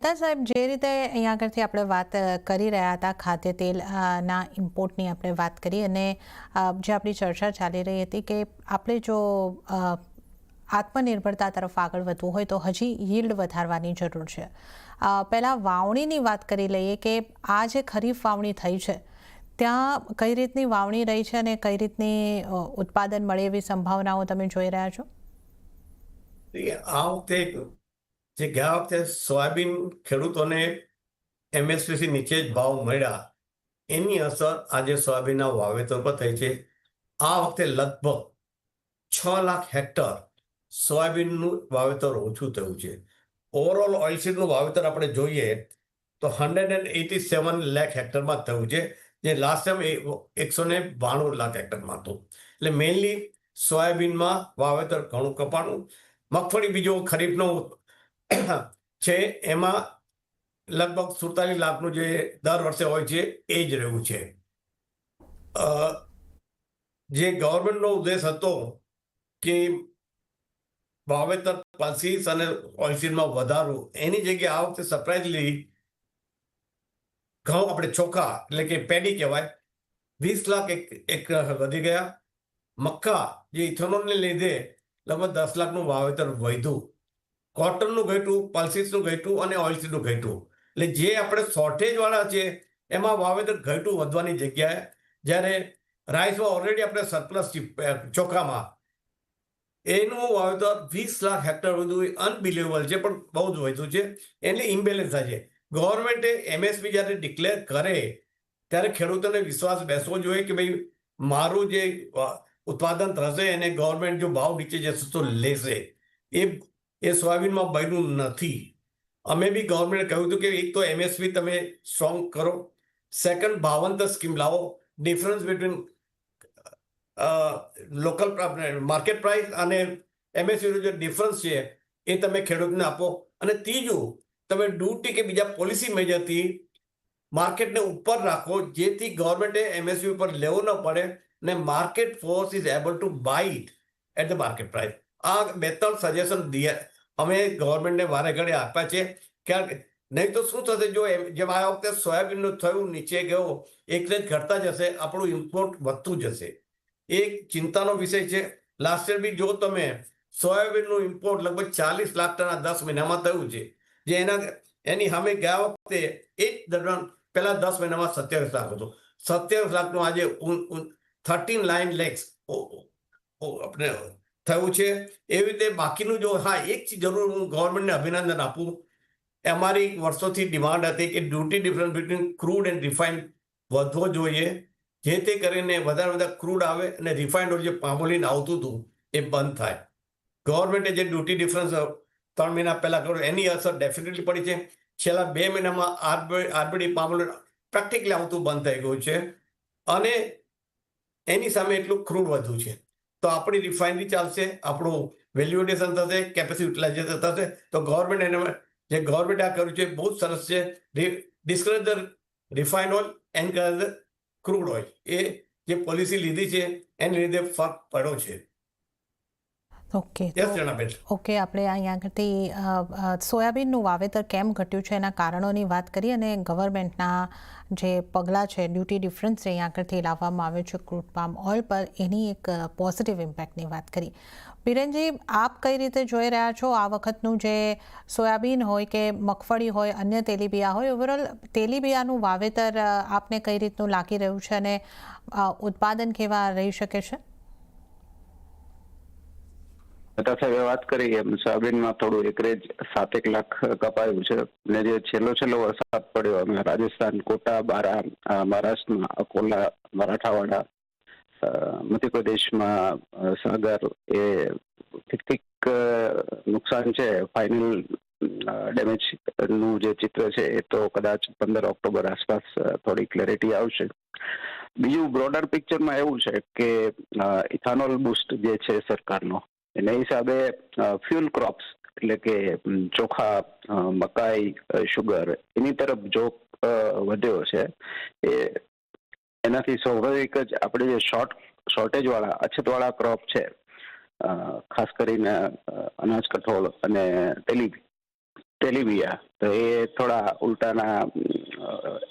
સાહેબ, જે રીતે અહીંયા આગળથી આપણે વાત કરી રહ્યા હતા ખાદ્ય તેલ ના ઇમ્પોર્ટની આપણે વાત કરી અને જે આપણી ચર્ચા ચાલી રહી હતી કે આપણે જો આત્મનિર્ભરતા તરફ આગળ વધવું હોય તો હજી યીલ્ડ વધારવાની જરૂર છે. પહેલાં વાવણીની વાત કરી લઈએ કે આ જે ખરીફ વાવણી થઈ છે ત્યાં કઈ રીતની વાવણી રહી છે અને કઈ રીતની ઉત્પાદન મળે એવી સંભાવનાઓ તમે જોઈ રહ્યા છો? આ વખતે જે ગયા વખતે સોયાબીન ખેડૂતોને MSP નીચે જ ભાવ મળ્યા, એની અસર આજે સોયાબીનના વાવેતર પર થઈ છે. આ વખતે લગભગ 6 લાખ હેક્ટર સોયાબીનનું વાવેતર ઓછું થયું છે. ઓવરઓલ ઓઇલસીડનું વાવેતર આપણે જોઈએ તો 187 લાખ હેક્ટરમાં થયું છે, જે લાસ્ટ ટાઈમ 192 લાખ હેક્ટરમાં હતું. એટલે મેઇનલી સોયાબીનમાં વાવેતર ઘણું કપાણું. મગફળી બીજો ખરીફનો છે, એમાં લગભગ 47 લાખનું જે દર વર્ષે હોય છે એ જ રહ્યું છે. જે ગવર્મેન્ટનો ઉદ્દેશ હતો કે વાવેતર પલ્સીસ અને ઓઇલસીડમાં વધારવું, એની જગ્યાએ આ વખતે સરપ્રાઇઝલી ઘઉં આપણે ચોખા એટલે કે પેડી કહેવાય 20 લાખ એક વધી ગયા. મક્કા જે ઇથેનોલને લીધે લગભગ 10 લાખનું વાવેતર વધ્યું. કોટનનું ઘટ્યું, પલ્સીસનું ઘટ્યું અને ઓઇલસીડનું ઘટ્યું. એટલે જે આપણે શોર્ટેજ વાળા છે એમાં વાવેતર ઘટ્યું વધવાની જગ્યાએ, જ્યારે રાઈસમાં ઓલરેડી આપણે સરપ્લસ ચોખામાં એનું વાવેતર 20 લાખ હેક્ટર વધુ અનબિલિવેબલ છે, પણ બહુ જ વધ્યું છે. એટલે ઇમ્બેલેન્સ થાય છે. ગવર્મેન્ટે MSP જ્યારે ડિક્લેર કરે ત્યારે ખેડૂતોને વિશ્વાસ બેસવો જોઈએ કે ભાઈ મારું જે ઉત્પાદન થશે એને ગવર્મેન્ટ જો ભાવ નીચે જશે તો લેશે. એ સોયાબીનમાં બન્યું નથી. અમે બી ગવર્મેન્ટે કહ્યું હતું કે એક તો MSP તમે સ્ટ્રોંગ કરો, સેકન્ડ ભાવાંતર સ્કીમ લાવો, difference between local market price અને MSP નો જે ડિફરન્સ છે એ તમે ખેડૂતને આપો, અને ત્રીજું તમે ડ્યુટી કે બીજા પોલિસી મેજરથી માર્કેટને ઉપર રાખો, જેથી ગવર્મેન્ટે MSP ઉપર લેવું ન પડે ને market force is able to buy it at the market price. આ 2-3 સજેશન અમે ગવર્મેન્ટને વારે ઘડે આપ્યા છે. કારણ નહીં તો શું થશે, જો જેમ આ વખતે સોયાબીનનું થયું નીચે ગયો, એટલે જ ઘટતા જશે, આપણું ઇમ્પોર્ટ વધતું જશે. એક ચિંતાનો વિષય છે. લાસ્ટ યર બી જો તમે સોયાબીનનું ઇમ્પોર્ટ લગભગ 40 લાખ ટન 10 મહિનામાં થયું છે, જે એની સામે ગયા વખતે એ જ દરમિયાન પહેલા 10 મહિનામાં 27 લાખ હતું. 27 લાખનું આજે 39 lakhs આપણે થયું છે. એવી રીતે બાકીનું જો એક ચીજ જરૂર હું ગવર્મેન્ટને અભિનંદન આપું. અમારી વર્ષોથી ડિમાન્ડ હતી કે duty difference between crude and refined વધવો જોઈએ, જે તે કરીને વધારે ક્રૂડ આવે અને રિફાઇન્ડ ઓઇલ જે પામોલીન આવતું હતું એ બંધ થાય. ગવર્મેન્ટે જે ડ્યુટી ડિફરન્સ 3 મહિના પહેલા કર્યું એની અસર ડેફિનેટલી પડી છે. છેલ્લા 2 મહિનામાં આરબીડી પામોલીન પ્રેક્ટિકલી આવતું બંધ થઈ ગયું છે, અને એની સામે એટલું ક્રૂડ વધુ છે. તો આપણી રિફાઇનરી ચાલશે, આપણું વેલ્યુ એડિશન થશે, કેપેસિટી યુટિલાઇઝેશન થશે. તો ગવર્મેન્ટ જે ગવર્મેન્ટ આ કર્યું છે બહુ જ સરસ છે. Discourage the refine oil and crude oil, એ જે પોલિસી લીધી છે એને લીધે ફરક પડ્યો છે. ઓકે, આપણે અહીંયા આગળથી સોયાબીનનું વાવેતર કેમ ઘટ્યું છે એના કારણોની વાત કરી અને ગવર્મેન્ટના જે પગલાં છે, ડ્યુટી ડિફરન્સ અહીંયા આગળથી લાવવામાં આવ્યો છે ક્રૂડ પામ ઓઇલ પર, એની એક પોઝિટિવ ઇમ્પેક્ટની વાત કરી. બિરેનજી, આપ કઈ રીતે જોઈ રહ્યા છો આ વખતનું જે સોયાબીન હોય કે મગફળી હોય, અન્ય તેલીબિયા હોય, ઓવરઓલ તેલીબિયાનું વાવેતર આપને કઈ રીતનું લાગી રહ્યું છે અને ઉત્પાદન કેવા રહી શકે છે? સાહેબે વાત કરી એમ સોયાબીનમાં થોડું એકરેજ 7-1 લાખ કપાયું છે, અને જે છેલ્લો વરસાદ પડ્યો અમે રાજસ્થાન, કોટા, બારા, મહારાષ્ટ્રમાં અકોલા, મરાઠાવાડા, મધ્યપ્રદેશમાં સાગર, એ ઠીક નુકસાન છે. ફાઇનલ ડેમેજ નું જે ચિત્ર છે એ તો કદાચ 15 ઓક્ટોબર આસપાસ થોડી ક્લેરિટી આવશે. બીજું બ્રોડર પિક્ચરમાં એવું છે કે ઇથાનોલ બુસ્ટ જે છે સરકારનો, એના હિસાબે ફ્યુલ ક્રોપ્સ એટલે કે ચોખા, મકાઈ, શુગર, એની તરફ જોક વધ્યો છે. એનાથી સ્વાભાવિક જ આપણે જે શોર્ટેજ વાળા, અછતવાળા ક્રોપ છે, ખાસ કરીને અનાજ, કઠોળ અને તેલી તેલીબિયા તો એ થોડા ઉલટાના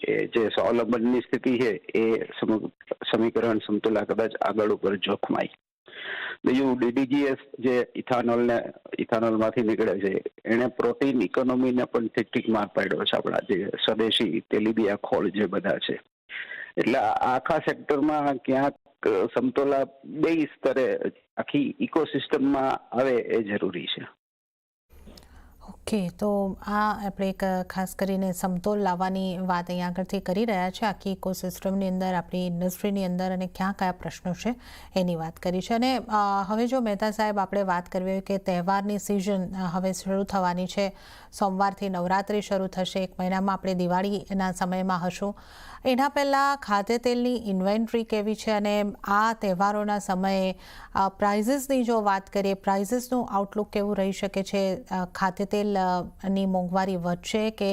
એ જે સ્વાવલંબનની સ્થિતિ છે એ સમીકરણ સમતુલા કદાચ આગળ ઉપર જોખમાય. બીજું DDGS જે ઇથાનોલમાંથી નીકળે છે એને પ્રોટીન ઇકોનોમીને પણ ઠીક માર પાડ્યો છે આપણા જે સ્વદેશી તેલીબિયા ખોળ જે બધા છે. એટલે આખા સેક્ટરમાં ક્યાંક સમતોલા બે સ્તરે આખી ઇકોસિસ્ટમમાં આવે એ જરૂરી છે. ઓકે, તો આ આપણે એક ખાસ કરીને સમતોલ લાવવાની વાત અહીંયા આગળથી કરી રહ્યા છે આખી ઇકોસિસ્ટમની અંદર, આપણી ઇન્ડસ્ટ્રીની અંદર, અને ક્યાં કયા પ્રશ્નો છે એની વાત કરી છે. અને હવે જો મહેતા સાહેબ આપણે વાત કરવી હોય કે તહેવારની સિઝન હવે શરૂ થવાની છે, સોમવારથી નવરાત્રિ શરૂ થશે, એક મહિનામાં આપણે દિવાળીના સમયમાં હશું, એના પહેલાં ખાદ્ય તેલની ઇન્વેન્ટરી કેવી છે અને આ તહેવારોના સમયે પ્રાઇઝીસની જો વાત કરીએ, પ્રાઇઝીસનું આઉટલુક કેવું રહી શકે છે? ખાદ્ય તેલની મોંઘવારી વધશે કે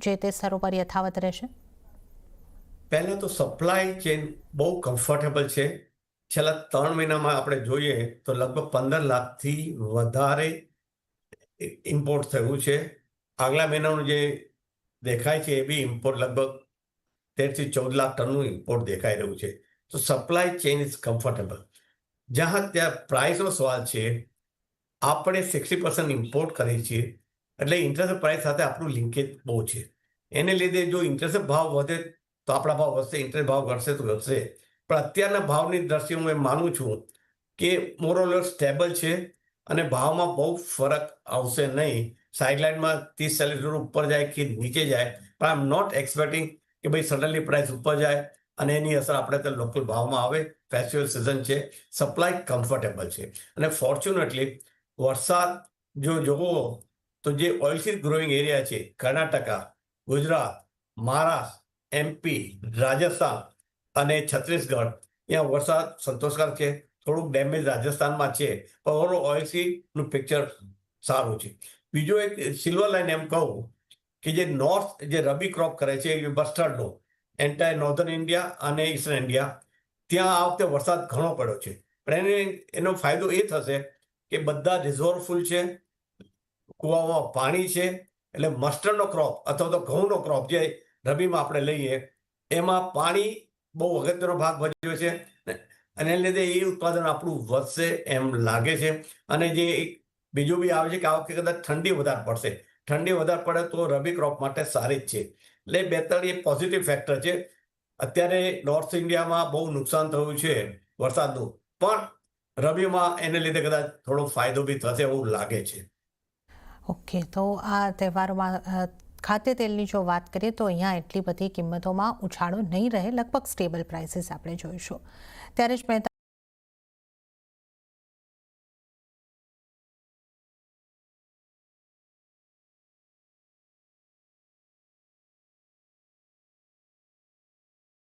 જે તે સ્તરો પર યથાવત રહેશે? પહેલાં તો સપ્લાય ચેન બહુ કમ્ફર્ટેબલ છે. છેલ્લા 3 મહિનામાં આપણે જોઈએ તો લગભગ 15 લાખથી વધારે ઇમ્પોર્ટ થયું છે. આગલા મહિનાનું જે દેખાય છે એ બી ઇમ્પોર્ટ લગભગ 13 થી 14 લાખ ટનનું ઇમ્પોર્ટ દેખાઈ રહ્યું છે. તો સપ્લાય ચેન ઇઝ કમ્ફર્ટેબલ. જ્યાં ત્યાં પ્રાઇસનો સવાલ છે, આપણે 60% ઇમ્પોર્ટ કરીએ છીએ એટલે ઇન્ટરનેશનલ પ્રાઇસ સાથે આપણું લિંકેજ બહુ છે. એને લીધે જો ઇન્ટરનેશનલ ભાવ વધે તો આપણા ભાવ વધશે, ઇન્ટરનેટ ભાવ ઘટશે તો ઘટશે. પણ અત્યારના ભાવની દ્રષ્ટિએ હું એમ માનું છું કે મોરઓવર સ્ટેબલ છે અને ભાવમાં બહુ ફરક આવશે નહીં. સાઇડલાઇનમાં 30-40 ઉપર જાય કે નીચે જાય, પણ આઈ એમ નોટ એક્સપેક્ટિંગ કે ભાઈ સડનલી પ્રાઇસ ઉપર જાય અને એની અસર આપણે ત્યાં લોકલ ભાવમાં આવે. ફેસ્ટિવલ સિઝન છે, સપ્લાય કમ્ફર્ટેબલ છે અને ફોર્ચ્યુનેટલી વરસાદ જો જોવો તો જે ઓઇલસીડ ગ્રોઈંગ એરિયા છે, કર્ણાટકા, ગુજરાત, મહારાષ્ટ્ર, MP, રાજસ્થાન અને છત્તીસગઢ, ત્યાં વરસાદ સંતોષકારક છે. થોડુંક ડેમેજ રાજસ્થાનમાં છે, પણ ઓવરઓલ ઓઇલસીડનું પિક્ચર સારું છે. બીજો એક સિલ્વર લાઇન એમ કહું કે જે નોર્થ જે રબી ક્રોપ કરે છે મસ્ટર્ડનો, એન્ટાયર નોર્ધન ઇન્ડિયા અને ઈસ્ટર્ન ઇન્ડિયા, ત્યાં આ વખતે વરસાદ ઘણો પડ્યો છે. પણ એનો ફાયદો એ થશે કે બધા રિઝર્વ ફૂલ છે, કૂવામાં પાણી છે, એટલે મસ્ટર્ડનો ક્રોપ અથવા તો ઘઉંનો ક્રોપ જે રબીમાં આપણે લઈએ એમાં પાણી બહુ અગત્યનો ભાગ ભજવે છે અને એને લીધે એ ઉત્પાદન આપણું વધશે એમ લાગે છે. અને જે બીજું બી આવે છે કે આ વખતે કદાચ ઠંડી વધારે પડશે. ઠંડી વધારે પડે તો રબી ક્રોપ માટે સારી જ છે. એટલે 2-3 એ પોઝિટિવ ફેક્ટર છે. અત્યારે નોર્થ ઇન્ડિયામાં બહુ નુકસાન થયું છે વરસાદનું, પણ રબીમાં એને લીધે કદાચ થોડો ફાયદો બી થશે એવું લાગે છે. ઓકે, તો આ તહેવારોમાં ખાદ્ય તેલની જો વાત કરીએ તો અહીંયા એટલી બધી કિંમતોમાં ઉછાળો નહીં રહે, લગભગ સ્ટેબલ પ્રાઇસીસ આપણે જોઈશું. ત્યારે જ